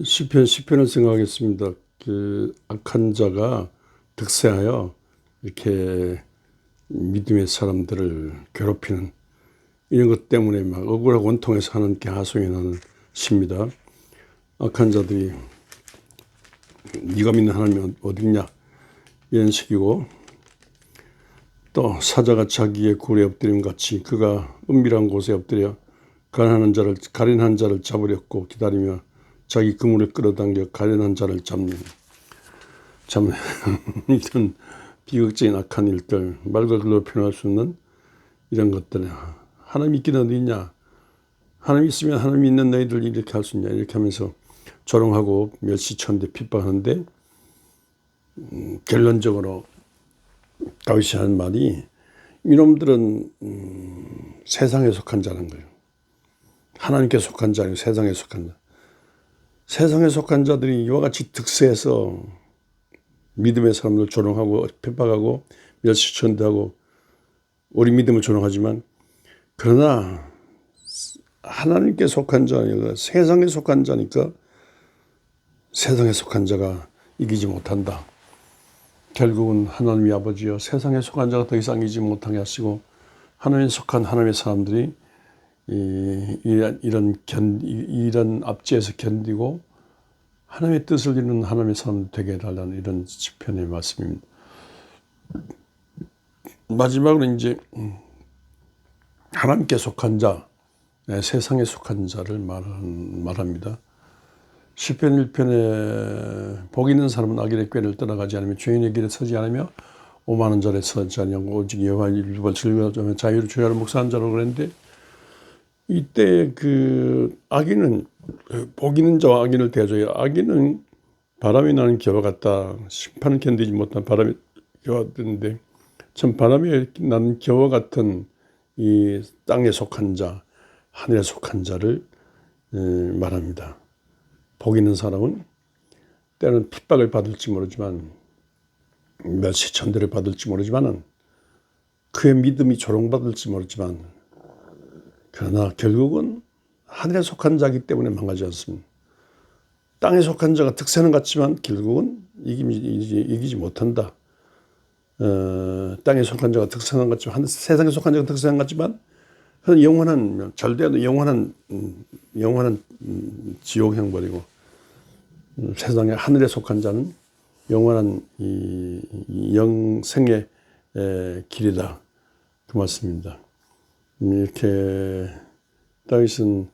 시편을 생각하겠습니다. 그 악한 자가 득세하여 이렇게 믿음의 사람들을 괴롭히는 이런 것 때문에 막 억울하고 원통해서 하나님께 하소연하는 시입니다. 악한 자들이 네가 믿는 하나님이 어디 있냐 이런 식이고, 또 사자가 자기의 굴에 엎드림 같이 그가 은밀한 곳에 엎드려 가련한 자를 잡으려고 기다리며 자기 그물을 끌어당겨 가련한 자를 잡는 참 이런 비극적인 악한 일들, 말과 글로 표현할 수 없는 이런 것들. 하나님 있기는 어디 있냐, 하나님 있으면 하나님 있는 너희들 이렇게 할 수 있냐, 이렇게 하면서 조롱하고 멸시천대 핍박하는데, 결론적으로 다윗이 하는 말이 이놈들은 세상에 속한 자라는 거예요. 하나님께 속한 자 아니고 세상에 속한 자. 세상에 속한 자들이 이와 같이 득세해서 믿음의 사람들 조롱하고 핍박하고 멸시천대하고 우리 믿음을 조롱하지만, 그러나 하나님께 속한 자 아니라 세상에 속한 자니까 세상에 속한 자가 이기지 못한다. 결국은 하나님이 아버지여 세상에 속한 자가 더 이상 이기지 못하게 하시고 하나님에 속한 하나님의 사람들이 이런 압제에서 견디고 하나님의 뜻을 이루는 하나님의 사람 되게 해달라는 이런 시편의 말씀입니다. 마지막으로 이제 하나님께 속한 자, 세상에 속한 자를 말합니다. 시편 1편에 복 있는 사람은 악인의 꾀를 떠나가지 않으며 죄인의 길에 서지 않으며 오만한 자리에 서지 아니하고 오직 여호와의 율법을 즐거워하며 자유를 주야를 묵상한 자라고 그랬는데, 이때 그 악인은 복 있는 자와 악인을 대조해요. 악인은 바람이 나는 겨와 같다. 심판을 견디지 못한 바람이 겨와 같은데, 참 바람이 나는 겨와 같은 이 땅에 속한 자, 하늘에 속한 자를 말합니다. 복 있는 사람은 때는 핍박을 받을지 모르지만, 멸시천대를 받을지 모르지만은, 그의 믿음이 조롱받을지 모르지만, 그러나 결국은 하늘에 속한 자이기 때문에 망하지 않습니다. 땅에 속한 자가 득세는 같지만 결국은 이기지 못한다. 땅에 속한 자가 득세는 같지만, 세상에 속한 자가 득세는 같지만, 그건 영원한 절대로 영원한 지옥형 벌이고, 세상에 하늘에 속한 자는 영원한 이 영생의 길이다, 그 말씀입니다. 이렇게 다윗은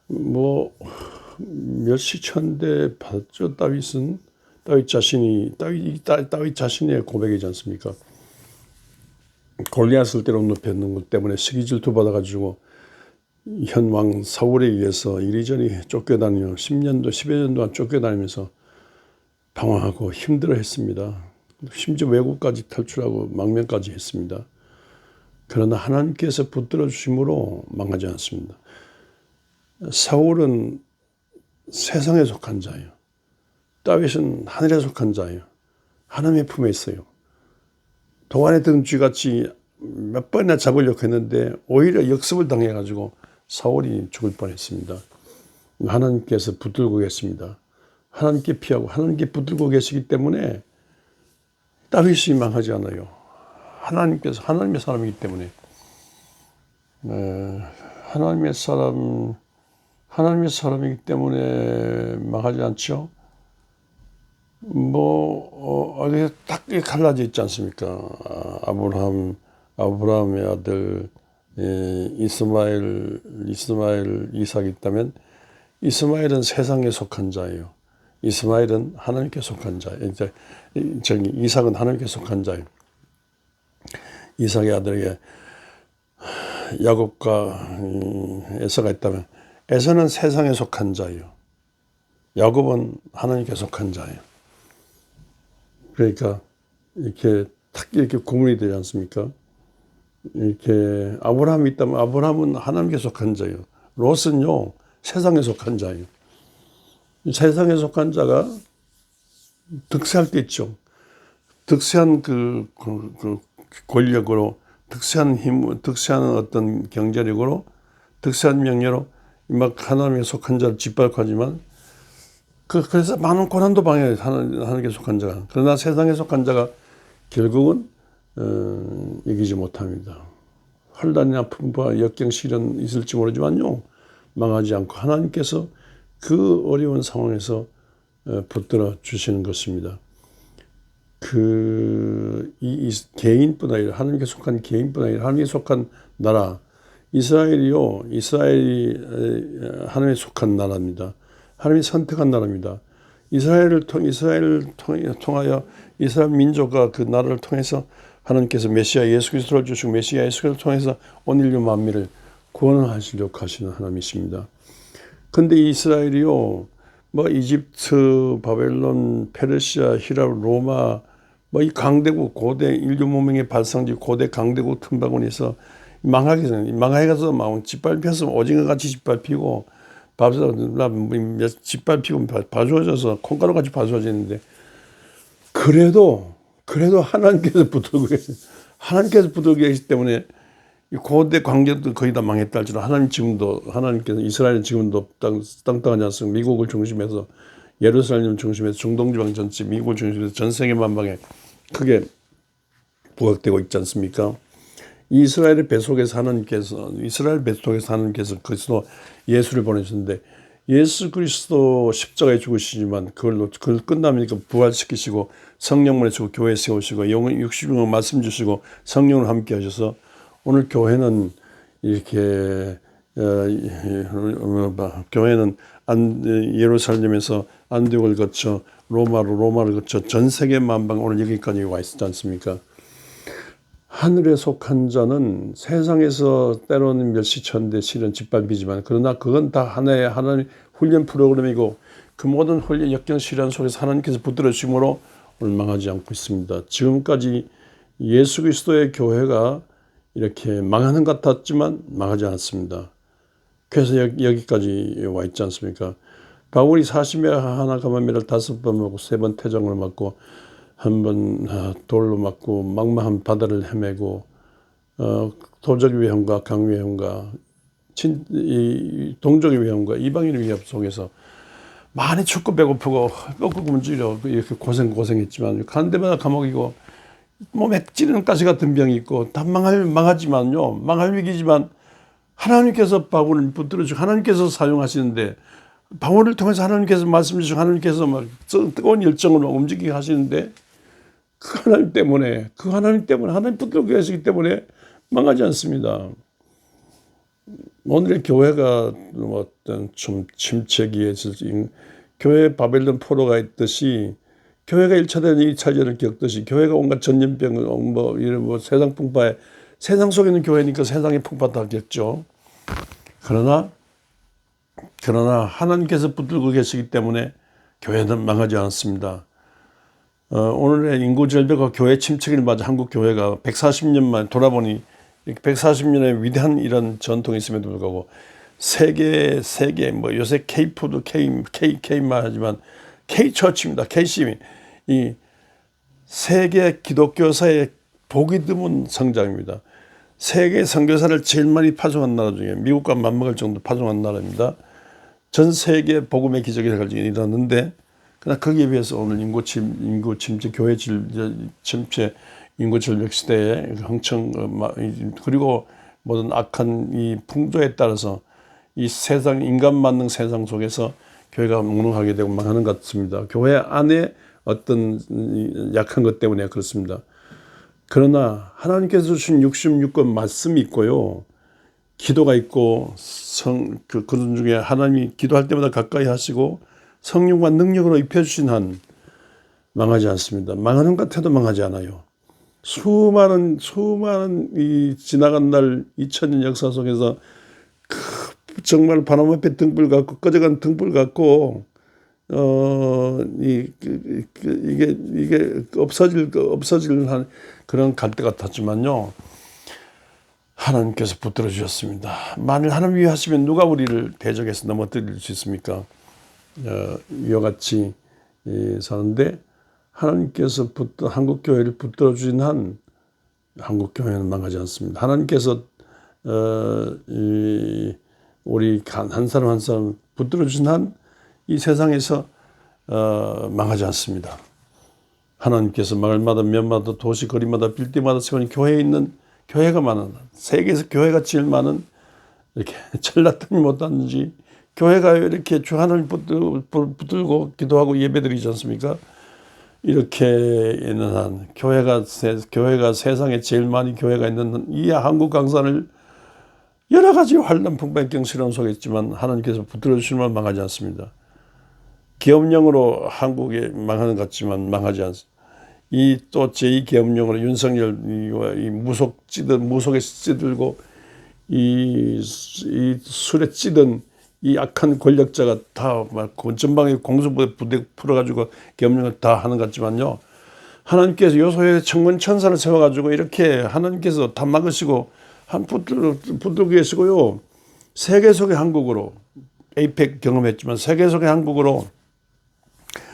뭐 멸시천대 받았죠. 다윗 자신의 고백이지 않습니까? 골리앗을 때로 높였는 것 때문에 시기 질투 받아가지고 현 왕 사울에 의해서 이리저리 쫓겨다니며 10여 년 동안 쫓겨다니면서 방황하고 힘들어했습니다. 심지어 외국까지 탈출하고 망명까지 했습니다. 그러나 하나님께서 붙들어 주심으로 망하지 않습니다. 사울은 세상에 속한 자예요. 다윗은 하늘에 속한 자예요. 하나님의 품에 있어요. 동안에 든 쥐같이 몇 번이나 잡으려고 했는데 오히려 역습을 당해가지고 사울이 죽을 뻔했습니다. 하나님께서 붙들고 계십니다. 하나님께 피하고 하나님께 붙들고 계시기 때문에 다윗이 망하지 않아요. 하나님께서 하나님의 사람이기 때문에, 하나님의 사람이기 때문에 망하지 않죠. 딱 갈라져 있지 않습니까? 아브라함의 아들 이스마엘, 이삭이 있다면 이스마엘은 세상에 속한 자예요. 이스마엘은 하나님께 속한 자예요. 이삭은 하나님께 속한 자예요. 이삭의 아들에게 야곱과 에서가 있다면 에서는 세상에 속한 자예요. 야곱은 하나님께 속한 자예요. 그러니까 이렇게 탁 이렇게 구분이 되지 않습니까? 이렇게 아브라함이 있다면 아브라함은 하나님께 속한 자예요. 롯은요 세상에 속한 자예요. 세상에 속한 자가 득세할 때 있죠. 득세한 그 권력으로, 득세한 힘, 득세한 어떤 경제력으로, 득세한 명예로 막 하나님에 속한 자를 짓밟하지만 그래서 많은 고난도 당해요. 하나님께 속한 자가. 그러나 세상에 속한 자가 결국은 이기지 못합니다. 환난이나 풍부와 역경 시련 있을지 모르지만요, 망하지 않고 하나님께서 그 어려운 상황에서 붙들어 주시는 것입니다. 이 개인뿐 아니라 하나님께 속한 개인뿐 아니라 하나님께 속한 나라 이스라엘이 하나님께 속한 나라입니다. 하나님이 선택한 나라입니다. 이스라엘 통하여 이스라엘 민족과 그 나라를 통해서 하나님께서 메시아 예수 그리스도를 주시고 메시아 예수 그리스도를 통해서 온 인류 만민을 구원하시려고 하시는 하나님이십니다. 근데 이스라엘이요, 뭐 이집트, 바벨론, 페르시아, 히랍, 로마, 뭐 이 강대국 고대 인류 문명의 발상지 고대 강대국 틈바구니에서 망하게서 막 짓밟혀서 오징어같이 짓밟히고 짓밟히고 봐주어져서 콩가루같이 봐주어지는데 그래도 하나님께서 붙들고 계시기 때문에 고대 강대국도 거의 다 망했다 할지라도 하나님께서 이스라엘은 지금도 땅땅하지 않습니까? 미국을 중심해서 예루살렘 중심해서 중동지방 전체 미국을 중심해서 전 세계 만방에 크게 부각되고 있지 않습니까? 이스라엘 뱃속에서 하나님께서 그리스도 예수를 보내셨는데 예수 그리스도 십자가에 죽으시지만 그걸 끝나니까 부활시키시고 성령 보내시고 교회 세우시고 육신으로 말씀 주시고 성령을 함께 하셔서 오늘 교회는 이렇게 예루살렘에서 안디옥을 거쳐 로마를 거쳐 전 세계 만방 오늘 여기까지 와 있지 않습니까? 하늘에 속한 자는 세상에서 때로는 멸시천대 실은 짓밟히지만 그러나 그건 다 하나의 하나님 훈련 프로그램이고 그 모든 훈련 역경 시련 속에서 하나님께서 붙들어 주심으로 오늘 망하지 않고 있습니다. 지금까지 예수 그리스도의 교회가 이렇게 망하는 것 같았지만 망하지 않았습니다. 그래서 여기까지 와 있지 않습니까? 바울이 40여 하나 가만미를 5번 먹고 3번 태정을 맞고 한 번 돌로 맞고 막막한 바다를 헤매고 도적의 위험과 강의 위험과 동족의 위험과 이방인의 위협 속에서 많이 춥고 배고프고 꺾고 굶주려 이렇게 고생했지만 간 데마다 감옥이고 몸에 찌르는 가시 같은 병이 있고 다 망하지만요, 망할 위기지만 하나님께서 바울을 붙들어주고 하나님께서 사용하시는데 바울을 통해서 하나님께서 말씀 주시고 하나님께서 막 뜨거운 열정을 움직이게 하시는데 그 하나님 때문에 하나님 붙들고 계시기 때문에 망하지 않습니다. 오늘의 교회가 어떤 좀 침체기에 교회 바벨론 포로가 있듯이 교회가 1차전, 2차전을 겪듯이 교회가 온갖 전염병을 세상 풍파에 세상 속에 있는 교회니까 세상의 풍파 다 겪죠. 그러나 하나님께서 붙들고 계시기 때문에 교회는 망하지 않습니다. 오늘의 인구 절벽과 교회 침체기를 맞아 한국 교회가 140년 만에 돌아보니 140년의 위대한 이런 전통이 있음에도 불구하고 세계 요새 K푸드, K만 하지만 K처치입니다. K심이 이 세계 기독교사의 보기 드문 성장입니다. 세계 선교사를 제일 많이 파송한 나라 중에 미국과 맞먹을 정도 파송한 나라입니다. 전 세계 복음의 기적이 일어났는데 그러나 거기에 비해서 오늘 인구 침체, 교회 침체, 인구 절벽 시대에 그리고 모든 악한 이 풍조에 따라서 이 세상 인간 만능 세상 속에서 교회가 묵묵하게 되고 망하는 것 같습니다. 교회 안에 어떤 약한 것 때문에 그렇습니다. 그러나 하나님께서 주신 66권 말씀이 있고요. 기도가 있고 그런 중에 하나님이 기도할 때마다 가까이 하시고 성령과 능력으로 입혀주신 한 망하지 않습니다. 망하는 것 같아도 망하지 않아요. 수많은 이 지나간 날 2000년 역사 속에서 정말 바람 앞에 등불 같고 꺼져간 등불 같고 이게 없어질 한 그런 갈대 같았지만요. 하나님께서 붙들어 주셨습니다. 만일 하나님 위하시면 누가 우리를 대적해서 넘어뜨릴 수 있습니까? 이와 같이 사는데 하나님께서 한국 교회를 붙들어 주신 한 한국 교회는 망하지 않습니다. 하나님께서 우리 한 사람 한 사람 붙들어 주신 한 이 세상에서 망하지 않습니다. 하나님께서 마을마다 면마다 도시 거리마다 빌딩마다 세우는 교회에 있는 교회가 많은 세계에서 교회가 제일 많은 이렇게 잘났더니 못하는지 교회가 이렇게 주 하나님 붙들고 기도하고 예배드리지 않습니까? 이렇게 있는 한 교회가 세상에 제일 많이 교회가 있는 이 한국 강산을 여러 가지 환난 풍파의 경시론 속에 있지만 하나님께서 붙들어 주시면 망하지 않습니다. 계엄령으로 한국에 망하는 것 같지만 망하지 않습니다. 이 또 제2 계엄령으로 윤석열 이 무속에 찌들고 이 술에 찌든 이 악한 권력자가 다 막 전방에 공수부대 풀어가지고 계엄령을 다 하는 것 같지만요. 하나님께서 요소에 천군 천사를 세워가지고 이렇게 하나님께서 다 막으시고 붙들고 계시고요. 세계 속의 한국으로 에이펙 경험했지만 세계 속의 한국으로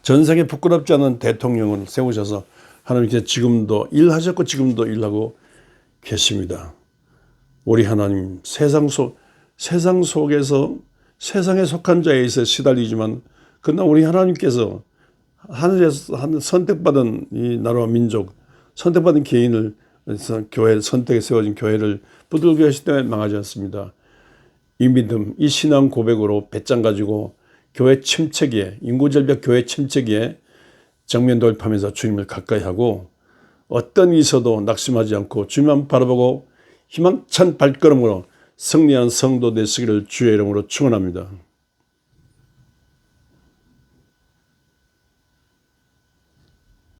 전 세계 부끄럽지 않은 대통령을 세우셔서 하나님께서 지금도 일하셨고 지금도 일하고 계십니다. 우리 하나님 세상 속에서 세상에 속한 자에 의해서 시달리지만 그러나 우리 하나님께서 하늘에서 선택받은 이 나라와 민족 선택받은 개인을 교회 선택에 세워진 교회를 붙들고 계시기 때문에 망하지 않습니다. 이 믿음, 이 신앙 고백으로 배짱 가지고 교회 침체기에 인구절벽 교회 침체기에 정면 돌파하면서 주님을 가까이 하고 어떤 일이 있어도 낙심하지 않고 주님만 바라보고 희망찬 발걸음으로 승리한 성도 되시기를 주의 이름으로 축원합니다.